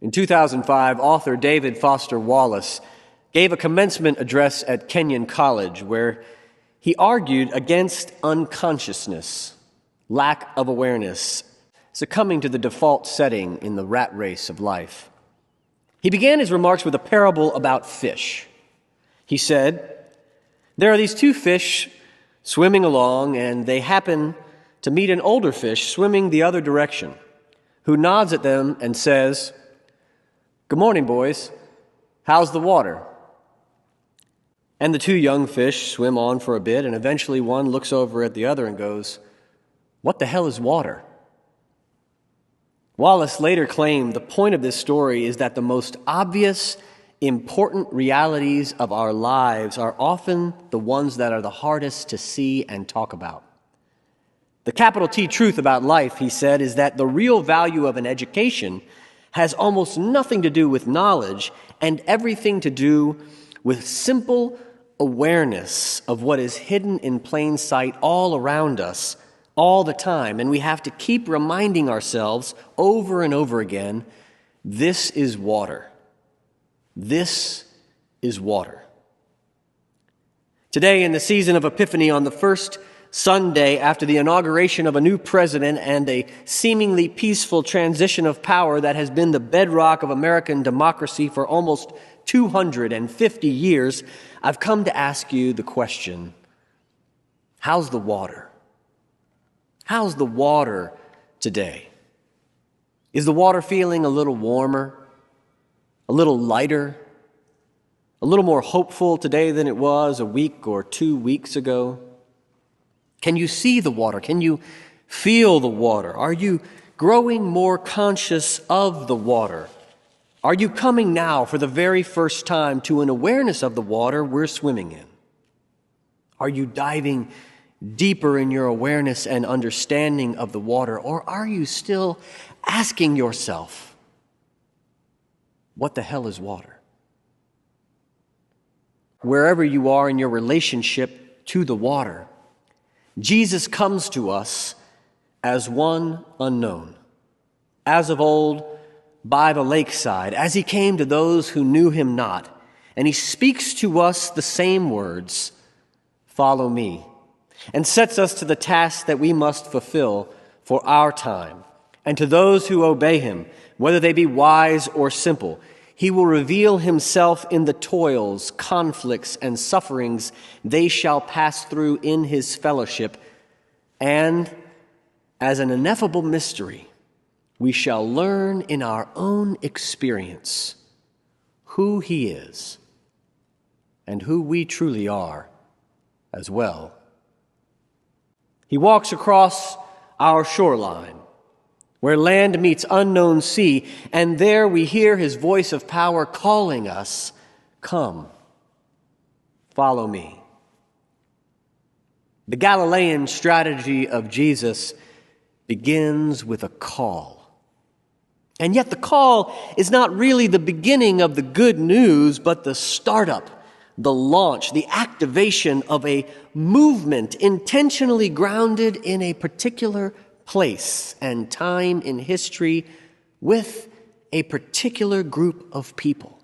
In 2005, author David Foster Wallace gave a commencement address at Kenyon College where he argued against unconsciousness, lack of awareness, succumbing to the default setting in the rat race of life. He began his remarks with a parable about fish. He said, "There are these two fish swimming along, and they happen to meet an older fish swimming the other direction, who nods at them and says, 'Good morning, boys. How's the water?' And the two young fish swim on for a bit, and eventually one looks over at the other and goes, 'What the hell is water?'" Wallace later claimed the point of this story is that the most obvious, important realities of our lives are often the ones that are the hardest to see and talk about. The capital T truth about life, he said, is that the real value of an education has almost nothing to do with knowledge and everything to do with simple awareness of what is hidden in plain sight all around us all the time. And we have to keep reminding ourselves over and over again, this is water. This is water. Today, in the season of Epiphany, on the first Sunday after the inauguration of a new president and a seemingly peaceful transition of power that has been the bedrock of American democracy for almost 250 years, I've come to ask you the question, how's the water? How's the water today? Is the water feeling a little warmer, a little lighter, a little more hopeful today than it was a week or 2 weeks ago? Can you see the water? Can you feel the water? Are you growing more conscious of the water? Are you coming now for the very first time to an awareness of the water we're swimming in? Are you diving deeper in your awareness and understanding of the water? Or are you still asking yourself, what the hell is water? Wherever you are in your relationship to the water, Jesus comes to us as one unknown, as of old by the lakeside, as he came to those who knew him not. And he speaks to us the same words, "Follow me," and sets us to the task that we must fulfill for our time. And to those who obey him, whether they be wise or simple, he will reveal himself in the toils, conflicts, and sufferings they shall pass through in his fellowship. And as an ineffable mystery, we shall learn in our own experience who he is and who we truly are as well. He walks across our shoreline, where land meets unknown sea, and there we hear his voice of power calling us, "Come, follow me." The Galilean strategy of Jesus begins with a call. And yet the call is not really the beginning of the good news, but the startup, the launch, the activation of a movement intentionally grounded in a particular place and time in history with a particular group of people.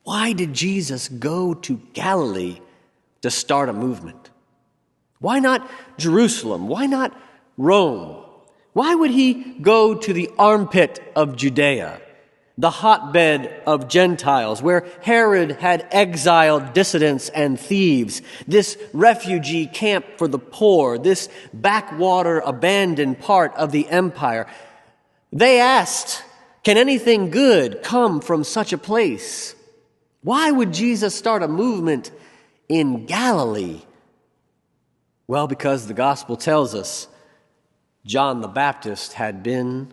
Why did Jesus go to Galilee to start a movement? Why not Jerusalem? Why not Rome? Why would he go to the armpit of Judea, the hotbed of Gentiles, where Herod had exiled dissidents and thieves, this refugee camp for the poor, this backwater abandoned part of the empire? They asked, can anything good come from such a place? Why would Jesus start a movement in Galilee? Well, because the gospel tells us John the Baptist had been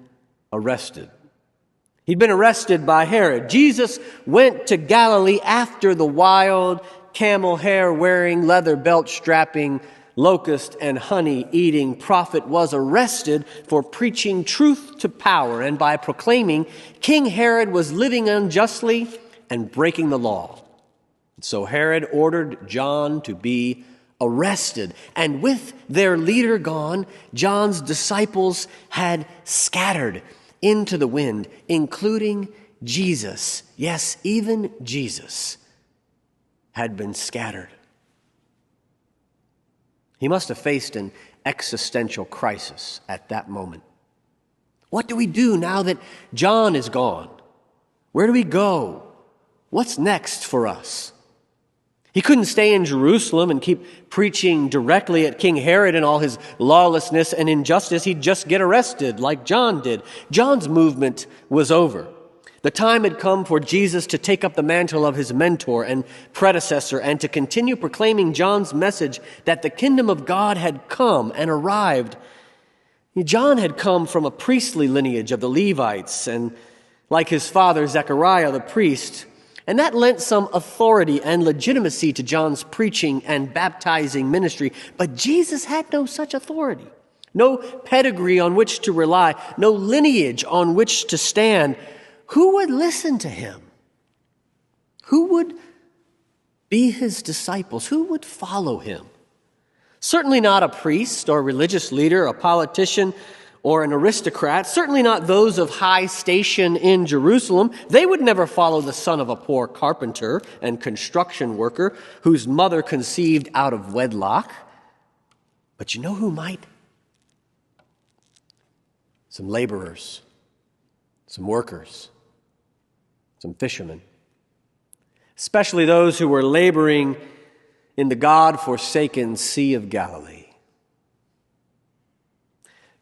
arrested. He'd been arrested by Herod. Jesus went to Galilee after the wild, camel hair wearing, leather belt strapping, locust and honey eating prophet was arrested for preaching truth to power and by proclaiming King Herod was living unjustly and breaking the law. So Herod ordered John to be arrested, and with their leader gone, John's disciples had scattered, into the wind, including Jesus. Yes, even Jesus had been scattered. He must have faced an existential crisis at that moment. What do we do now that John is gone? Where do we go? What's next for us? He couldn't stay in Jerusalem and keep preaching directly at King Herod and all his lawlessness and injustice. He'd just get arrested like John did. John's movement was over. The time had come for Jesus to take up the mantle of his mentor and predecessor and to continue proclaiming John's message that the kingdom of God had come and arrived. John had come from a priestly lineage of the Levites and, like his father Zechariah the priest, and that lent some authority and legitimacy to John's preaching and baptizing ministry. But Jesus had no such authority, no pedigree on which to rely, no lineage on which to stand. Who would listen to him? Who would be his disciples? Who would follow him? Certainly not a priest or religious leader, a politician or an aristocrat, certainly not those of high station in Jerusalem. They would never follow the son of a poor carpenter and construction worker whose mother conceived out of wedlock. But you know who might? Some laborers, some workers, some fishermen, especially those who were laboring in the God-forsaken Sea of Galilee.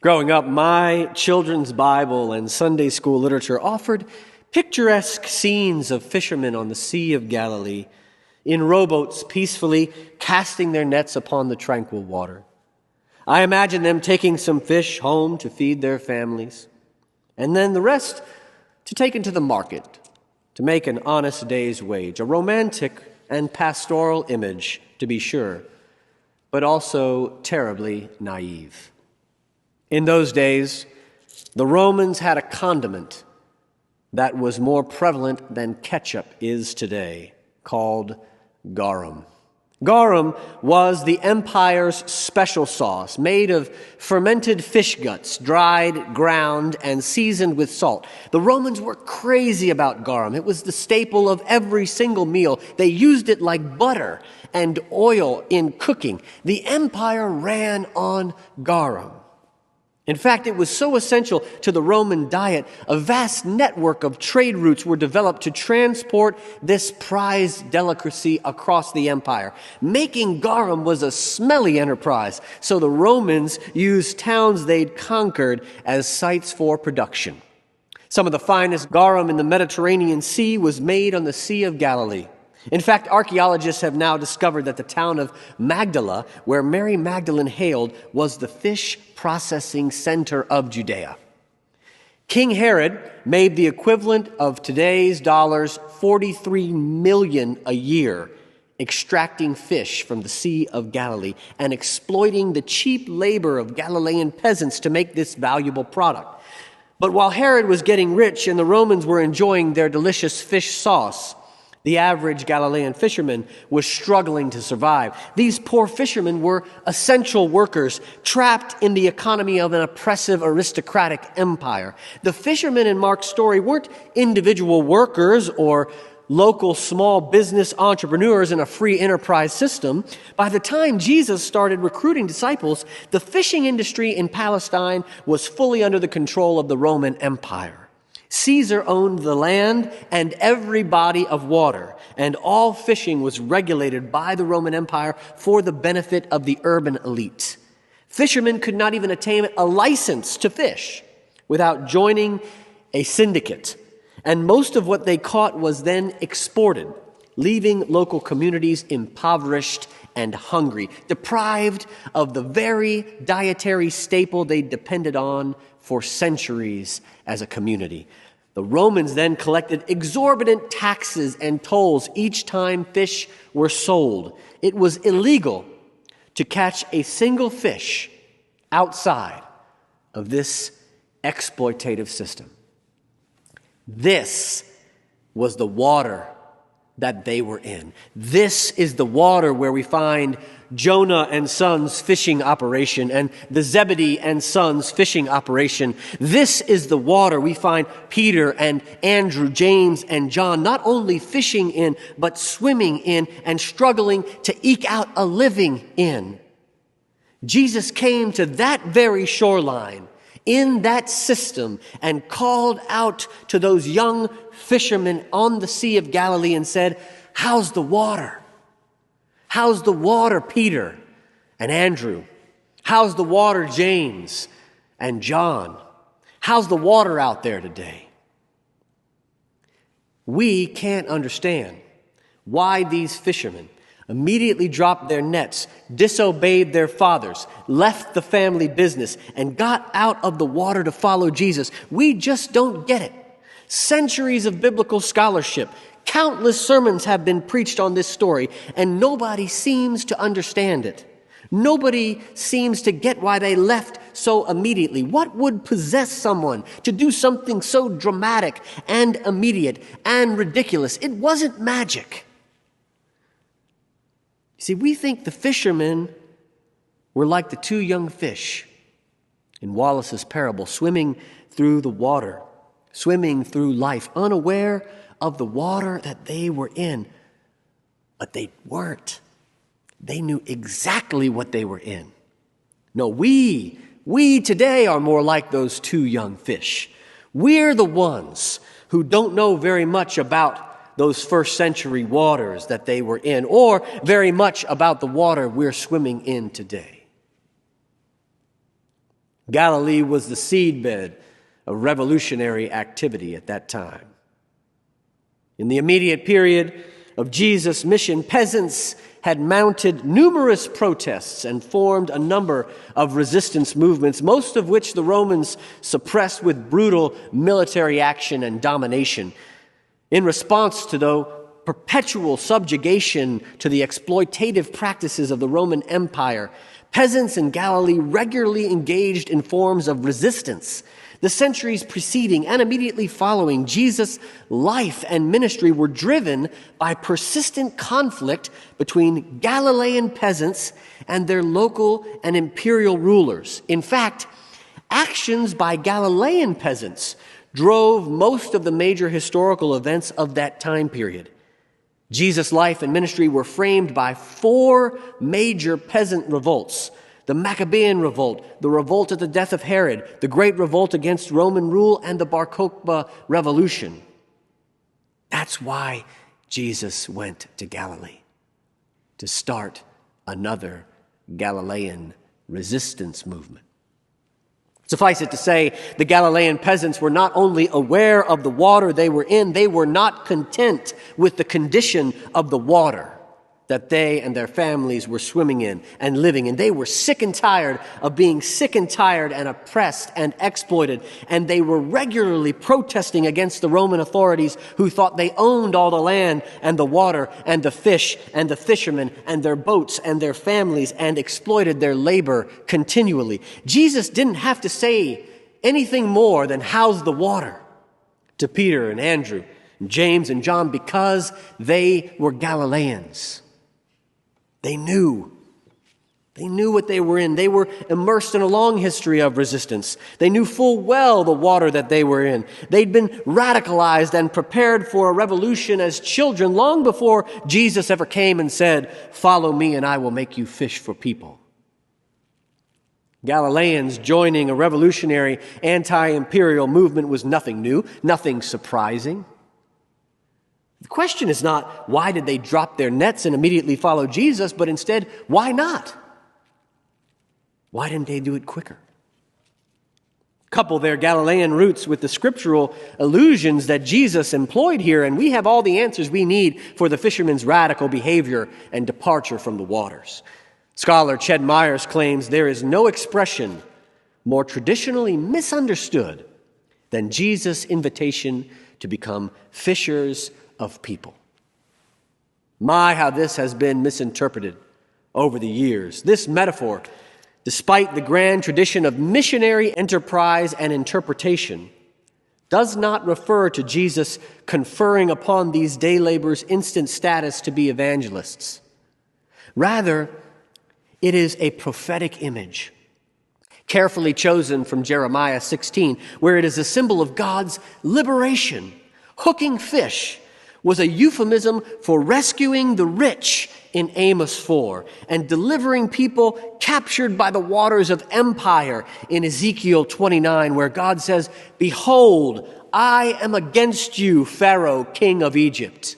Growing up, my children's Bible and Sunday school literature offered picturesque scenes of fishermen on the Sea of Galilee in rowboats peacefully casting their nets upon the tranquil water. I imagine them taking some fish home to feed their families, and then the rest to take into the market to make an honest day's wage. A romantic and pastoral image, to be sure, but also terribly naive. In those days, the Romans had a condiment that was more prevalent than ketchup is today, called garum. Garum was the empire's special sauce, made of fermented fish guts, dried, ground, and seasoned with salt. The Romans were crazy about garum. It was the staple of every single meal. They used it like butter and oil in cooking. The empire ran on garum. In fact, it was so essential to the Roman diet, a vast network of trade routes were developed to transport this prized delicacy across the empire. Making garum was a smelly enterprise, so the Romans used towns they'd conquered as sites for production. Some of the finest garum in the Mediterranean Sea was made on the Sea of Galilee. In fact, archaeologists have now discovered that the town of Magdala, where Mary Magdalene hailed, was the fish processing center of Judea. King Herod made the equivalent of today's dollars $43 million a year extracting fish from the Sea of Galilee and exploiting the cheap labor of Galilean peasants to make this valuable product. But while Herod was getting rich and the Romans were enjoying their delicious fish sauce, the average Galilean fisherman was struggling to survive. These poor fishermen were essential workers trapped in the economy of an oppressive aristocratic empire. The fishermen in Mark's story weren't individual workers or local small business entrepreneurs in a free enterprise system. By the time Jesus started recruiting disciples, the fishing industry in Palestine was fully under the control of the Roman Empire. Caesar owned the land and every body of water, and all fishing was regulated by the Roman Empire for the benefit of the urban elite. Fishermen could not even attain a license to fish without joining a syndicate, and most of what they caught was then exported, leaving local communities impoverished and hungry, deprived of the very dietary staple they depended on for centuries as a community. The Romans then collected exorbitant taxes and tolls each time fish were sold. It was illegal to catch a single fish outside of this exploitative system. This was the water that they were in. This is the water where we find Jonah and Sons fishing operation and the Zebedee and Sons fishing operation. This is the water we find Peter and Andrew, James and John not only fishing in, but swimming in and struggling to eke out a living in. Jesus came to that very shoreline in that system and called out to those young fishermen on the Sea of Galilee and said, "How's the water? How's the water, Peter and Andrew? How's the water, James and John? How's the water out there today?" We can't understand why these fishermen immediately dropped their nets, disobeyed their fathers, left the family business, and got out of the water to follow Jesus. We just don't get it. Centuries of biblical scholarship, countless sermons have been preached on this story, and nobody seems to understand it. Nobody seems to get why they left so immediately. What would possess someone to do something so dramatic and immediate and ridiculous? It wasn't magic. See, we think the fishermen were like the two young fish in Wallace's parable, swimming through the water, swimming through life, unaware of the water that they were in. But they weren't. They knew exactly what they were in. No, we today are more like those two young fish. We're the ones who don't know very much about those first century waters that they were in, or very much about the water we're swimming in today. Galilee was the seedbed of revolutionary activity at that time. In the immediate period of Jesus' mission, peasants had mounted numerous protests and formed a number of resistance movements, most of which the Romans suppressed with brutal military action and domination. In response to the perpetual subjugation to the exploitative practices of the Roman Empire, peasants in Galilee regularly engaged in forms of resistance. The centuries preceding and immediately following Jesus' life and ministry were driven by persistent conflict between Galilean peasants and their local and imperial rulers. In fact, actions by Galilean peasants drove most of the major historical events of that time period. Jesus' life and ministry were framed by four major peasant revolts: the Maccabean revolt, the revolt at the death of Herod, the great revolt against Roman rule, and the Bar Kokhba revolution. That's why Jesus went to Galilee, to start another Galilean resistance movement. Suffice it to say, the Galilean peasants were not only aware of the water they were in, they were not content with the condition of the water that they and their families were swimming in and living in. They were sick and tired of being sick and tired and oppressed and exploited, and they were regularly protesting against the Roman authorities who thought they owned all the land and the water and the fish and the fishermen and their boats and their families and exploited their labor continually. Jesus didn't have to say anything more than "How's the water?" to Peter and Andrew and James and John, because they were Galileans. They knew what they were in. They were immersed in a long history of resistance. They knew full well the water that they were in. They'd been radicalized and prepared for a revolution as children long before Jesus ever came and said, "Follow me and I will make you fish for people." Galileans joining a revolutionary anti-imperial movement was nothing new, nothing surprising. The question is not why did they drop their nets and immediately follow Jesus, but instead, why not? Why didn't they do it quicker? Couple their Galilean roots with the scriptural allusions that Jesus employed here, and we have all the answers we need for the fishermen's radical behavior and departure from the waters. Scholar Ched Myers claims there is no expression more traditionally misunderstood than Jesus' invitation to become fishers of people. My, how this has been misinterpreted over the years. This metaphor, despite the grand tradition of missionary enterprise and interpretation, does not refer to Jesus conferring upon these day laborers instant status to be evangelists. Rather, it is a prophetic image, carefully chosen from Jeremiah 16, where it is a symbol of God's liberation. Hooking fish was a euphemism for rescuing the rich in Amos 4 and delivering people captured by the waters of empire in Ezekiel 29, where God says, "Behold, I am against you, Pharaoh, king of Egypt.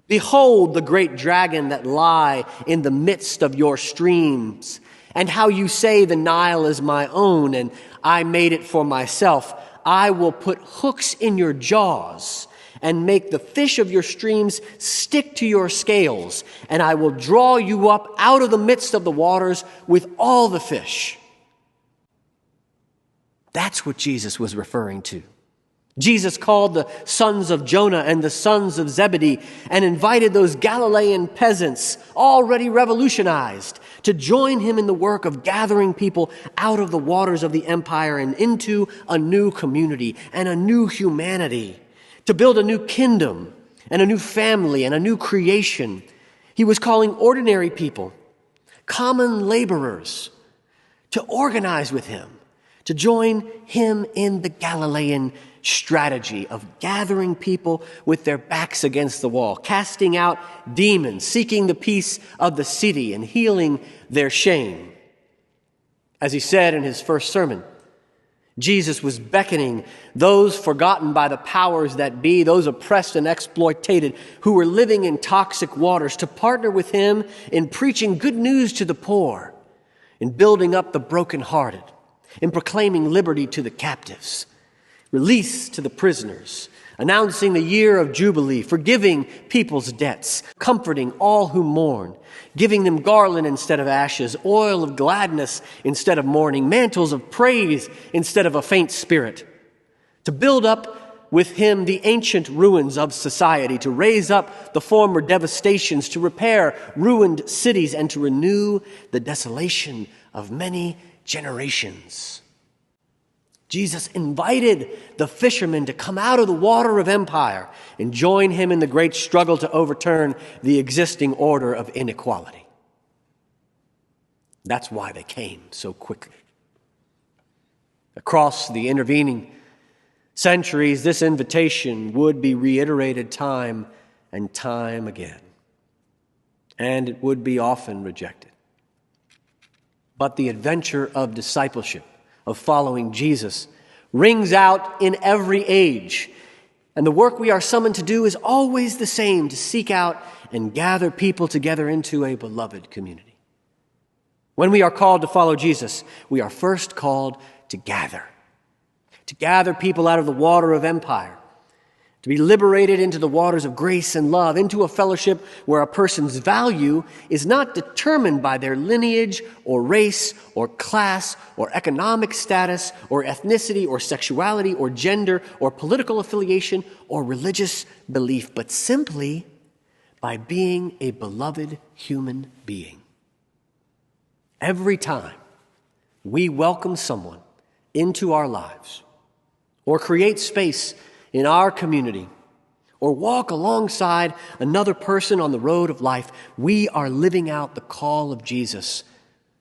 Behold the great dragon that lie in the midst of your streams, and how you say the Nile is my own, and I made it for myself. I will put hooks in your jaws and make the fish of your streams stick to your scales, and I will draw you up out of the midst of the waters with all the fish." That's what Jesus was referring to. Jesus called the sons of Jonah and the sons of Zebedee and invited those Galilean peasants, already revolutionized, to join him in the work of gathering people out of the waters of the empire and into a new community and a new humanity, to build a new kingdom and a new family and a new creation. He was calling ordinary people, common laborers, to organize with him, to join him in the Galilean strategy of gathering people with their backs against the wall, casting out demons, seeking the peace of the city, and healing their shame. As he said in his first sermon, Jesus was beckoning those forgotten by the powers that be, those oppressed and exploited who were living in toxic waters, to partner with him in preaching good news to the poor, in building up the brokenhearted, in proclaiming liberty to the captives, release to the prisoners, announcing the year of Jubilee, forgiving people's debts, comforting all who mourn, giving them garland instead of ashes, oil of gladness instead of mourning, mantles of praise instead of a faint spirit, to build up with him the ancient ruins of society, to raise up the former devastations, to repair ruined cities, and to renew the desolation of many generations. Jesus invited the fishermen to come out of the water of empire and join him in the great struggle to overturn the existing order of inequality. That's why they came so quickly. Across the intervening centuries, this invitation would be reiterated time and time again, and it would be often rejected. But the adventure of discipleship, of following Jesus, rings out in every age. And the work we are summoned to do is always the same: to seek out and gather people together into a beloved community. When we are called to follow Jesus, we are first called to gather people out of the water of empire, to be liberated into the waters of grace and love, into a fellowship where a person's value is not determined by their lineage or race or class or economic status or ethnicity or sexuality or gender or political affiliation or religious belief, but simply by being a beloved human being. Every time we welcome someone into our lives or create space in our community, or walk alongside another person on the road of life, we are living out the call of Jesus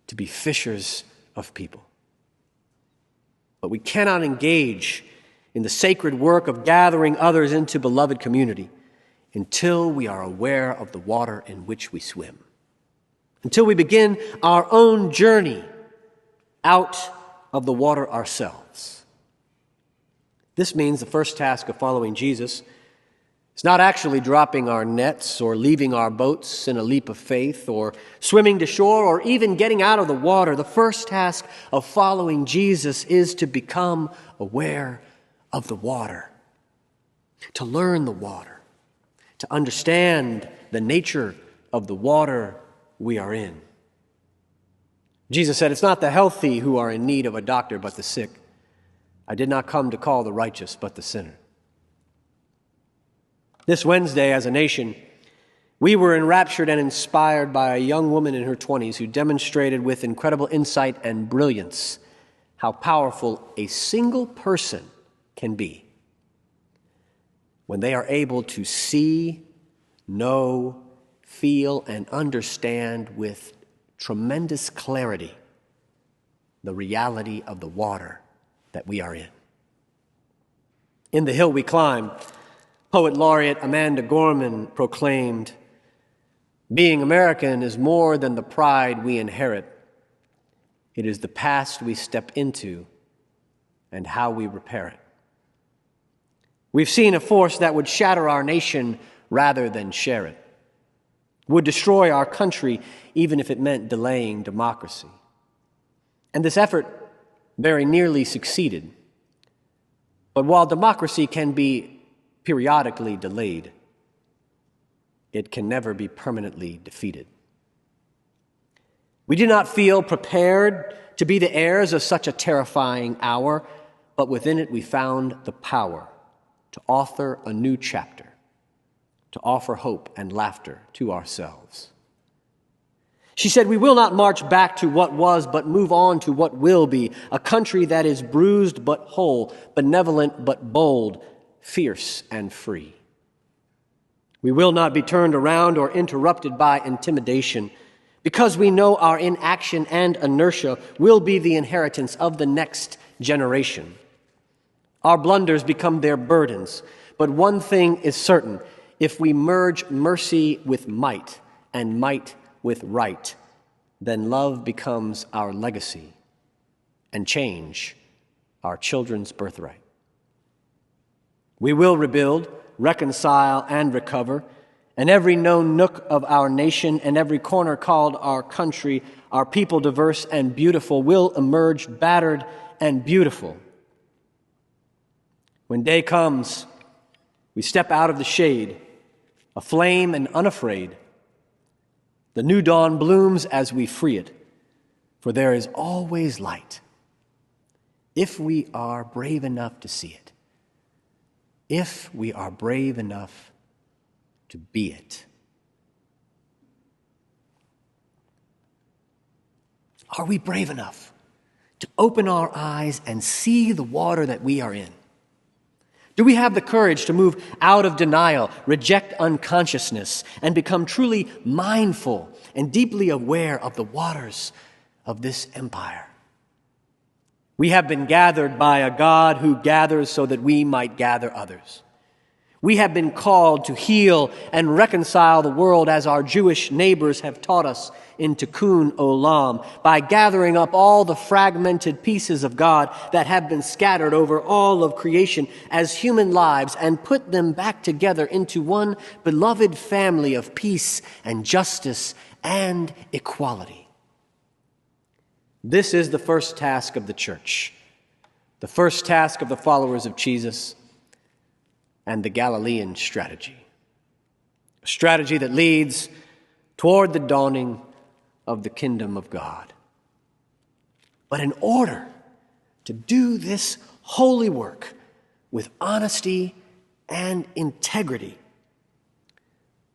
to be fishers of people. But we cannot engage in the sacred work of gathering others into beloved community until we are aware of the water in which we swim, until we begin our own journey out of the water ourselves. This means the first task of following Jesus is not actually dropping our nets or leaving our boats in a leap of faith or swimming to shore or even getting out of the water. The first task of following Jesus is to become aware of the water, to learn the water, to understand the nature of the water we are in. Jesus said, "It's not the healthy who are in need of a doctor, but the sick. I did not come to call the righteous, but the sinner." This Wednesday, as a nation, we were enraptured and inspired by a young woman in her 20s who demonstrated with incredible insight and brilliance how powerful a single person can be. when they are able to see, know, feel, and understand with tremendous clarity the reality of the water that we are in. In The Hill We Climb, Poet Laureate Amanda Gorman proclaimed, "Being American is more than the pride we inherit. It is the past we step into and how we repair it." We've seen a force that would shatter our nation rather than share it, would destroy our country even if it meant delaying democracy. And this effort very nearly succeeded. But while democracy can be periodically delayed, it can never be permanently defeated. We did not feel prepared to be the heirs of such a terrifying hour, but within it we found the power to author a new chapter, to offer hope and laughter to ourselves. She said, "We will not march back to what was, but move on to what will be, a country that is bruised but whole, benevolent but bold, fierce and free. We will not be turned around or interrupted by intimidation, because we know our inaction and inertia will be the inheritance of the next generation. Our blunders become their burdens, but one thing is certain: if we merge mercy with might and might with right, then love becomes our legacy and change our children's birthright. We will rebuild, reconcile, and recover, and every known nook of our nation and every corner called our country, our people diverse and beautiful, will emerge battered and beautiful. When day comes, we step out of the shade, aflame and unafraid. The new dawn blooms as we free it, for there is always light, if we are brave enough to see it, if we are brave enough to be it." Are we brave enough to open our eyes and see the water that we are in? Do we have the courage to move out of denial, reject unconsciousness, and become truly mindful and deeply aware of the waters of this empire? We have been gathered by a God who gathers so that we might gather others. We have been called to heal and reconcile the world as our Jewish neighbors have taught us in Tikkun Olam, by gathering up all the fragmented pieces of God that have been scattered over all of creation as human lives and put them back together into one beloved family of peace and justice and equality. This is the first task of the church, the first task of the followers of Jesus, and the Galilean strategy. A strategy that leads toward the dawning of the kingdom of God. But in order to do this holy work with honesty and integrity,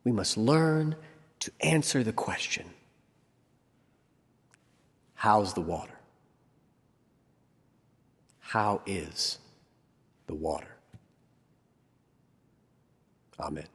we must learn to answer the question, how's the water? How is the water? Amen.